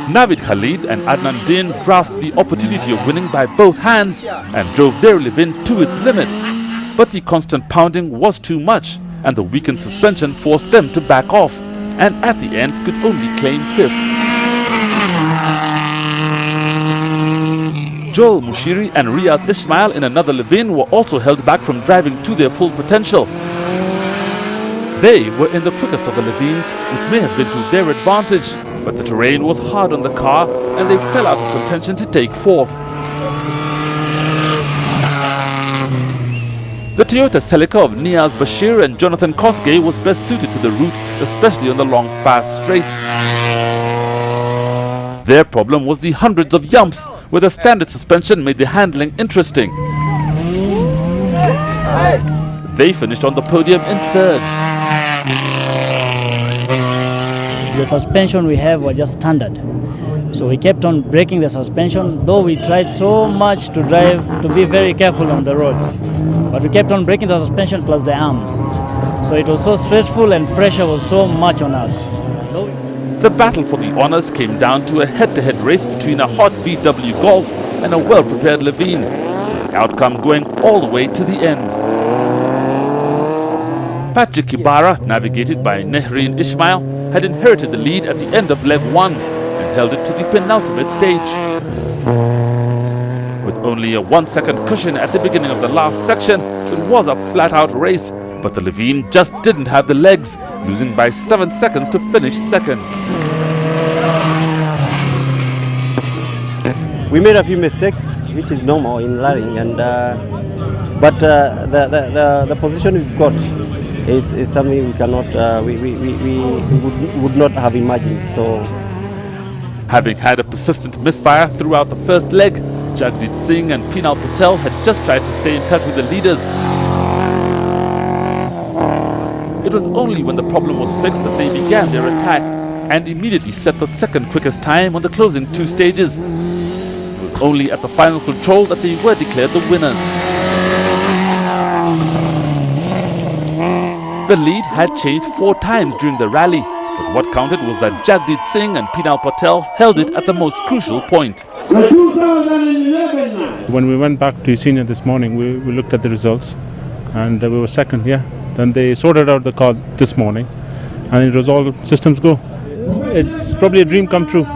Navid Khalid and Adnan Din grasped the opportunity of winning by both hands and drove their Levin to its limit. But the constant pounding was too much, and the weakened suspension forced them to back off, and at the end could only claim 5th. Joel Mushiri and Riyaz Ismail in another Levin were also held back from driving to their full potential. They were in the quickest of the Levins, which may have been to their advantage, but the terrain was hard on the car and they fell out of contention to take 4th. The Toyota Celica of Niaz Bashir and Jonathan Koske was best suited to the route, especially on the long fast straights. Their problem was the hundreds of jumps, where the standard suspension made the handling interesting. They finished on the podium in 3rd. The suspension we have was just standard, so we kept on breaking the suspension, though we tried so much to drive, to be very careful on the road, but we kept on breaking the suspension plus the arms, so it was so stressful and pressure was so much on us. The battle for the honours came down to a head-to-head race between a hot VW Golf and a well-prepared Levin, the outcome going all the way to the end. Patrick Kibara, navigated by Nehrin Ismail, had inherited the lead at the end of leg 1 and held it to the penultimate stage. With only a 1-second cushion at the beginning of the last section, it was a flat-out race, but the Levin just didn't have the legs, losing by 7 seconds to finish 2nd. We made a few mistakes, which is normal in rallying, and but the position we've got is something we cannot, we would not have imagined. So, having had a persistent misfire throughout the first leg, Jagdeep Singh and Pinal Patel had just tried to stay in touch with the leaders. It was only when the problem was fixed that they began their attack and immediately set the 2nd quickest time on the closing 2 stages. It was only at the final control that they were declared the winners. The lead had changed 4 times during the rally, but what counted was that Jagdeep Singh and Pinal Patel held it at the most crucial point. When we went back to senior this morning, we looked at the results and we were 2nd, yeah. Then they sorted out the car this morning and it was all systems go. It's probably a dream come true.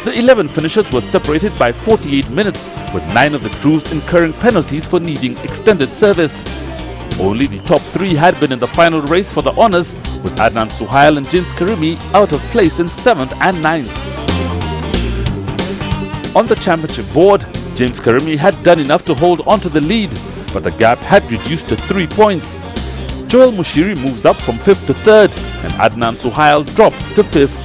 The 11 finishers were separated by 48 minutes, with 9 of the crews incurring penalties for needing extended service. Only the top 3 had been in the final race for the honours, with Adnan Suhail and James Karimi out of place in 7th and 9th. On the championship board, James Karimi had done enough to hold on to the lead, but the gap had reduced to 3 points. Joel Mushiri moves up from 5th to 3rd, and Adnan Suhail drops to 5th.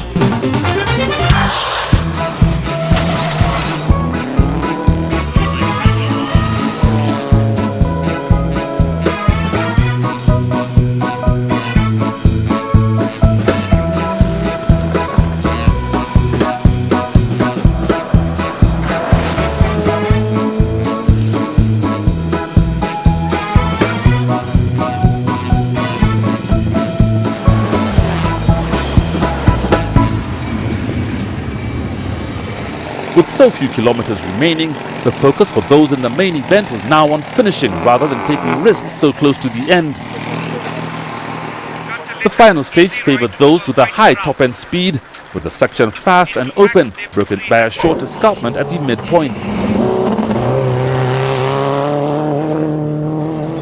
With so few kilometers remaining, the focus for those in the main event was now on finishing rather than taking risks so close to the end. The final stage favored those with a high top-end speed, with the section fast and open, broken by a short escarpment at the midpoint.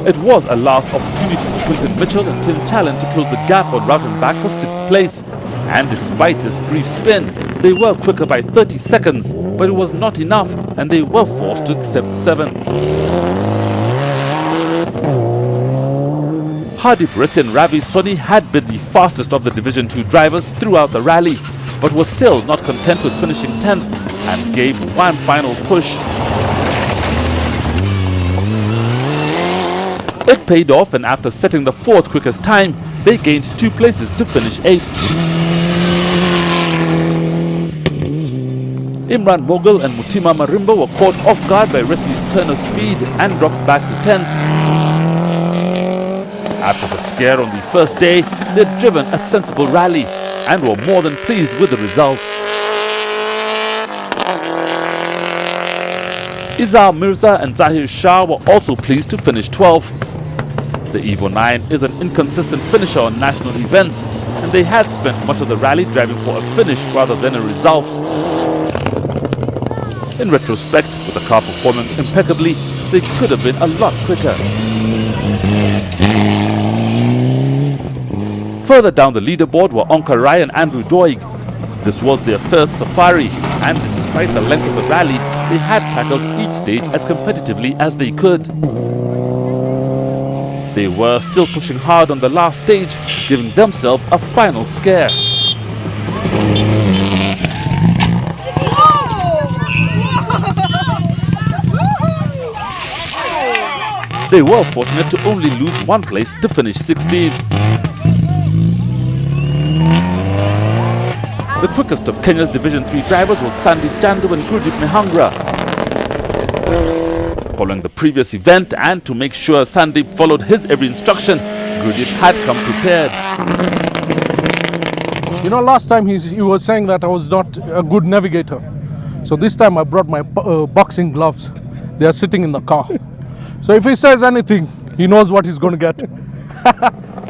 It was a last opportunity for Quinton Mitchell and Tim Challen to close the gap on route and back for 6th place. And despite this brief spin, they were quicker by 30 seconds, but it was not enough and they were forced to accept 7th. Hardeep Rissi and Ravi Soni had been the fastest of the Division 2 drivers throughout the rally, but were still not content with finishing 10th and gave one final push. It paid off, and after setting the 4th quickest time, they gained 2 places to finish 8th. Imran Mughal and Mutima Marimba were caught off guard by Rissi's turn of speed and dropped back to 10th. After the scare on the first day, they'd driven a sensible rally and were more than pleased with the result. Izar Mirza and Zahir Shah were also pleased to finish 12th. The Evo 9 is an inconsistent finisher on national events, and they had spent much of the rally driving for a finish rather than a result. In retrospect, with the car performing impeccably, they could have been a lot quicker. Further down the leaderboard were Onka Rai and Andrew Doig. This was their first safari, and despite the length of the rally, they had tackled each stage as competitively as they could. They were still pushing hard on the last stage, giving themselves a final scare. They were fortunate to only lose one place to finish 16th. The quickest of Kenya's Division 3 drivers was Sandeep Chandu and Gurdeep Mehangra. Following the previous event and to make sure Sandeep followed his every instruction, Gurdeep had come prepared. You know, last time he was saying that I was not a good navigator. So this time I brought my boxing gloves. They are sitting in the car. So if he says anything, he knows what he's going to get.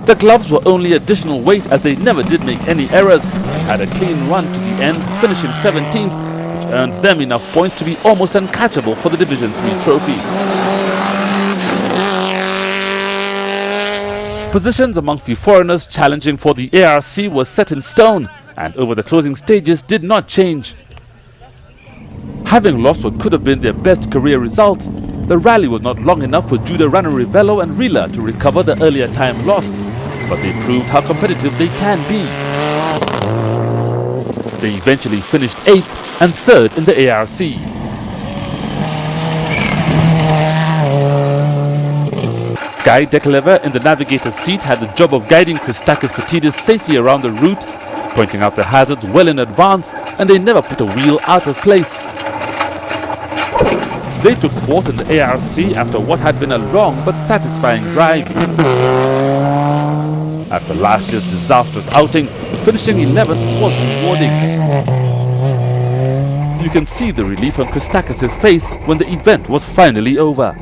The gloves were only additional weight as they never did make any errors and had a clean run to the end, finishing 17th, which earned them enough points to be almost uncatchable for the Division 3 trophy. Positions amongst the foreigners challenging for the ARC were set in stone, and over the closing stages did not change. Having lost what could have been their best career result, the rally was not long enough for Judah Ranu Rivello and Rila to recover the earlier time lost, but they proved how competitive they can be. They eventually finished 8th and 3rd in the ARC. Guy Deklever in the navigator's seat had the job of guiding Christakis Fatidis safely around the route, pointing out the hazards well in advance, and they never put a wheel out of place. They took 4th in the ARC after what had been a long but satisfying drive. After last year's disastrous outing, finishing 11th was rewarding. You can see the relief on Christakis' face when the event was finally over.